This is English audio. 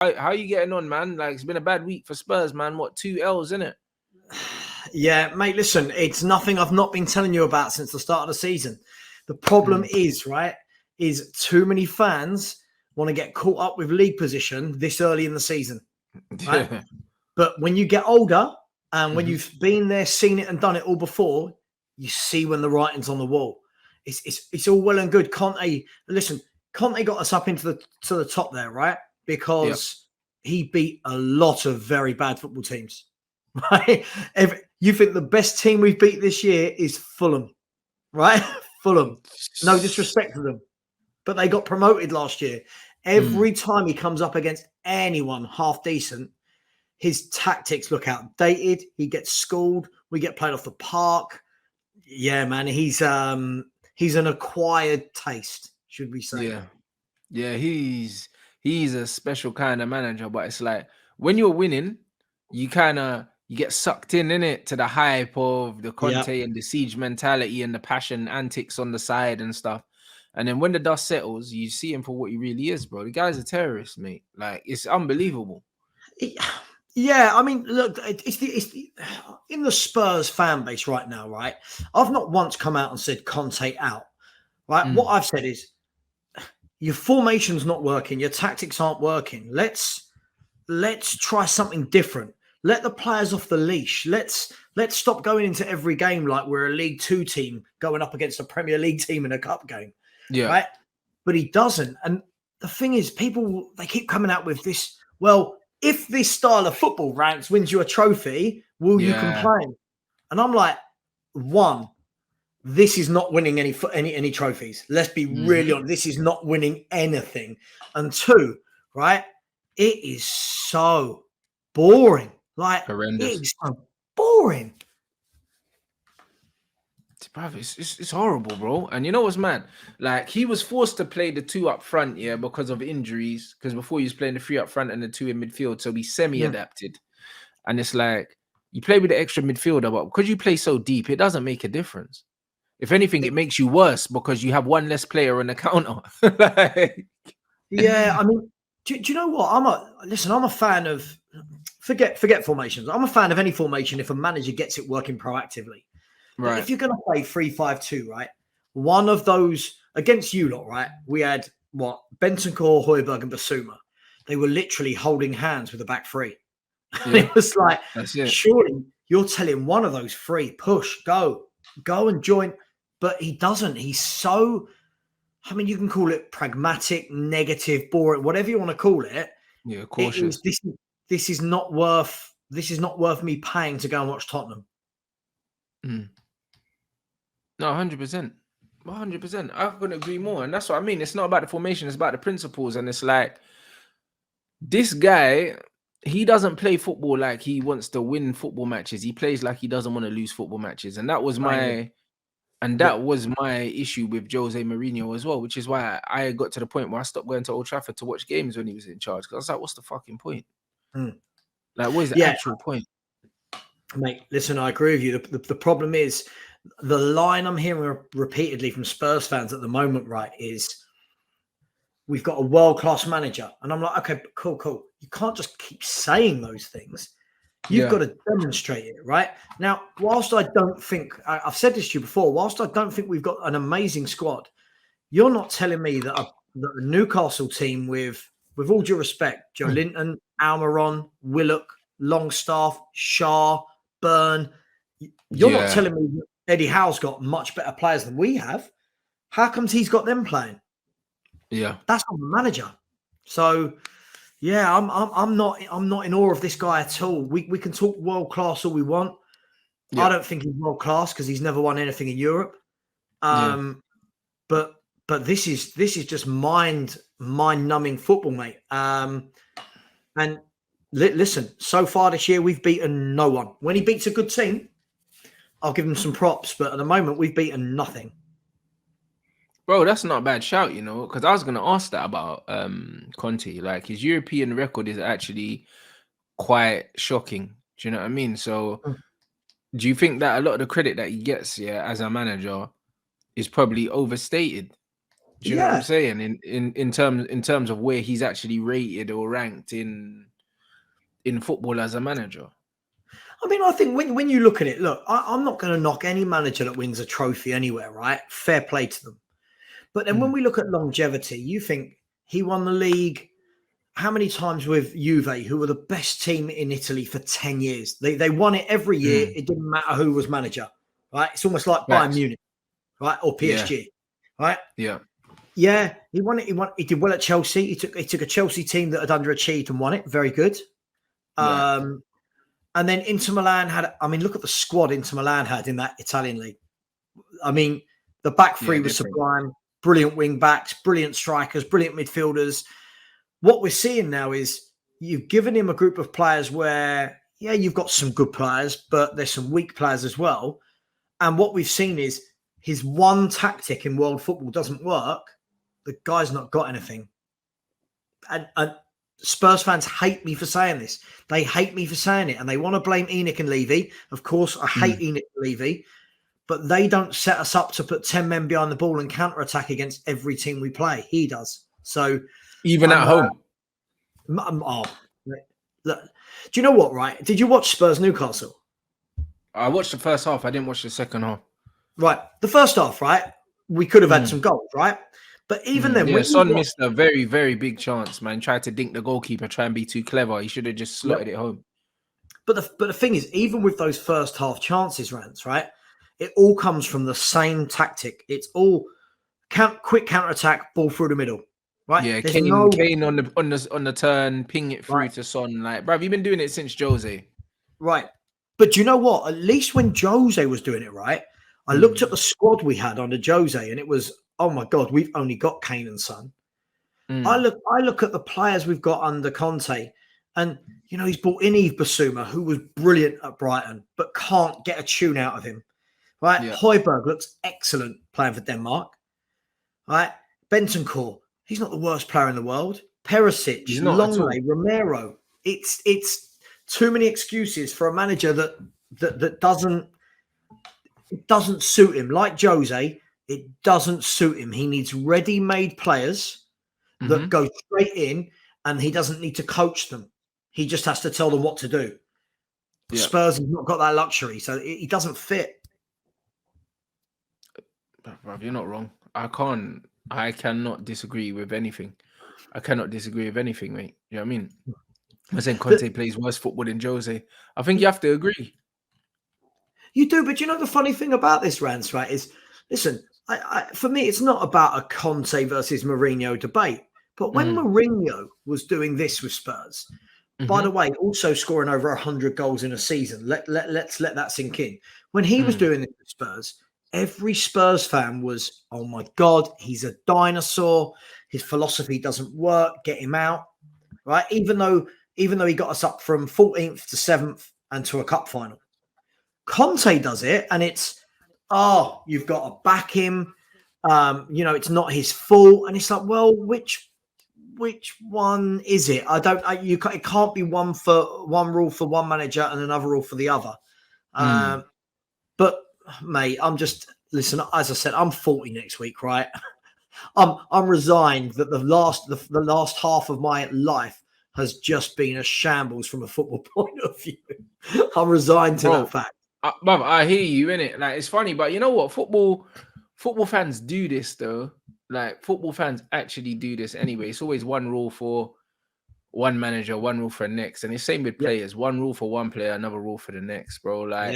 How are you getting on, man? Like, it's been a bad week for Spurs, man. What, 2 L's, innit? Yeah, mate, listen, it's nothing I've not been telling you about since the start of the season. The problem is too many fans want to get caught up with league position this early in the season, right? Yeah. But when you get older and when you've been there, seen it and done it all before, you see when the writing's on the wall. It's all well and good. Conte got us up into the top there, right? Because he beat a lot of very bad football teams. Right? You think the best team we've beat this year is Fulham, right? Fulham. No disrespect to them, but they got promoted last year. Every time he comes up against anyone half decent, his tactics look outdated. He gets schooled. We get played off the park. Yeah, man, he's an acquired taste, should we say? Yeah, he's a special kind of manager, but it's like when you're winning, you get sucked in it to the hype of the Conte and the siege mentality and the passion antics on the side and stuff. And then when the dust settles, you see him for what he really is, bro. The guy's a terrorist, mate. Like, it's unbelievable. Yeah, I mean, look, it's in the Spurs fan base right now, right? I've not once come out and said Conte out, right? What I've said is your formation's not working, your tactics aren't working. Let's try something different. Let the players off the leash. Let's stop going into every game like we're a League Two team going up against a Premier League team in a cup game, right? But he doesn't. And the thing is, people, they keep coming out with this, well, if this style of football, Rants, wins you a trophy, will you complain? And I'm like, one, this is not winning any trophies. Let's be really honest. This is not winning anything. And two, right, it is so boring. Like, horrendous. It is so boring. Bruv, it's horrible, bro. And you know what's mad? Like, he was forced to play the two up front, because of injuries. Because before he was playing the three up front and the two in midfield, so he semi-adapted. And it's like, you play with the extra midfielder, but because you play so deep, it doesn't make a difference. If anything, it makes you worse because you have one less player on the counter. Yeah, I mean, do you know what? I'm a fan of forget formations. I'm a fan of any formation if a manager gets it working proactively. Right. If you're going to play 3-5-2, right? One of those against you lot, right? We had Bentancur, Højbjerg, and Basuma. They were literally holding hands with the back three. And it was like, surely you're telling one of those three, push, go and join. But he doesn't. He's so, I mean, you can call it pragmatic, negative, boring, whatever you want to call it. Yeah, cautious. This is not worth me paying to go and watch Tottenham. No, 100%. 100%. I couldn't agree more. And that's what I mean. It's not about the formation, it's about the principles. And it's like, this guy, he doesn't play football like he wants to win football matches. He plays like he doesn't want to lose football matches. And that was my issue with Jose Mourinho as well, which is why I got to the point where I stopped going to Old Trafford to watch games when he was in charge. Because I was like, what's the fucking point? Like, what is the actual point? Mate, listen, I agree with you. The problem is, the line I'm hearing repeatedly from Spurs fans at the moment, right, is we've got a world-class manager. And I'm like, okay, cool. You can't just keep saying those things. You've got to demonstrate it, right? Now, whilst I don't think, I've said this to you before, whilst I don't think we've got an amazing squad, you're not telling me that a Newcastle team with all due respect, Joe Linton, Almiron, Willock, Longstaff, Shah, Byrne, you're not telling me that Eddie Howe's got much better players than we have. How comes he's got them playing? Yeah, that's not the manager. So, yeah, I'm not in awe of this guy at all. We can talk world class all we want. I don't think he's world class because he's never won anything in Europe. But this is just mind numbing football, mate. And listen, so far this year we've beaten no one. When he beats a good team, I'll give him some props, but at the moment we've beaten nothing. Bro, that's not a bad shout, because I was going to ask that about Conte. Like, his European record is actually quite shocking. Do you know what I mean? So, do you think that a lot of the credit that he gets, as a manager is probably overstated? Do you know what I'm saying? In terms of where he's actually rated or ranked in football as a manager. I mean, I think when you look at it, look, I'm not going to knock any manager that wins a trophy anywhere, right? Fair play to them. But then when we look at longevity, you think he won the league how many times with Juve, who were the best team in Italy for 10 years? They won it every year. It didn't matter who was manager, right? It's almost like Bayern Munich, right? Or PSG, right? Yeah. Yeah, he won it. He did well at Chelsea. He took a Chelsea team that had underachieved and won it. Very good. And then Inter Milan had, I mean, look at the squad Inter Milan had in that Italian league. I mean, the back three was sublime, brilliant wing backs, brilliant strikers, brilliant midfielders. What we're seeing now is you've given him a group of players where, yeah, you've got some good players, but there's some weak players as well. And what we've seen is his one tactic in world football doesn't work. The guy's not got anything. And Spurs fans hate me for saying this. They hate me for saying it. And they want to blame Enoch and Levy. Of course, I hate Enoch and Levy. But they don't set us up to put 10 men behind the ball and counter-attack against every team we play. He does. So even at home. Look, do you know what, right? Did you watch Spurs Newcastle? I watched the first half. I didn't watch the second half. Right. The first half, right? We could have had some goals, right? But even then, when Son missed a very, very big chance, man. Tried to dink the goalkeeper, try and be too clever. He should have just slotted it home. But the thing is, even with those first half chances, Rants, right? It all comes from the same tactic. It's all quick counter attack, ball through the middle, right? Yeah, Kane on the turn, ping it through to Son. Like, bruv, you've been doing it since Jose. Right. But you know what? At least when Jose was doing it, right? I looked at the squad we had under Jose, and it was, oh my God, we've only got Kane and Son. I look at the players we've got under Conte, and you know, he's brought in Yves Bissouma, who was brilliant at Brighton, but can't get a tune out of him. Right? Yeah. Højbjerg looks excellent playing for Denmark. Right? Bentancur, he's not the worst player in the world. Perisic, Longley, Romero. It's too many excuses for a manager that doesn't suit him. Like Jose, it doesn't suit him. He needs ready-made players that go straight in, and he doesn't need to coach them. He just has to tell them what to do. Yeah. Spurs have not got that luxury, so he doesn't fit. Bruv, you're not wrong. I cannot disagree with anything. I cannot disagree with anything, mate. You know what I mean? I'm saying Conte plays worse football than Jose. I think you have to agree. You do, but you know the funny thing about this, Rants, right, is, listen, for me, it's not about a Conte versus Mourinho debate. But when Mourinho was doing this with Spurs, by the way, also scoring over 100 goals in a season, let's let that sink in. When he was doing this with Spurs, every Spurs fan was, oh my God, he's a dinosaur. His philosophy doesn't work. Get him out, right? Even though he got us up from 14th to 7th and to a cup final. Conte does it, and it's, oh, you've got to back him. You know, it's not his fault. And it's like, well, which one is it? It can't be one rule for one manager and another rule for the other. But mate, listen, as I said, I'm 40 next week, right? I'm resigned that the last half of my life has just been a shambles from a football point of view. I'm resigned to that fact. I hear you, innit? Like, it's funny, but you know what? Football fans do this though. Like, football fans actually do this anyway. It's always one rule for one manager, one rule for the next, and it's same with players. One rule for one player, another rule for the next, bro. Like,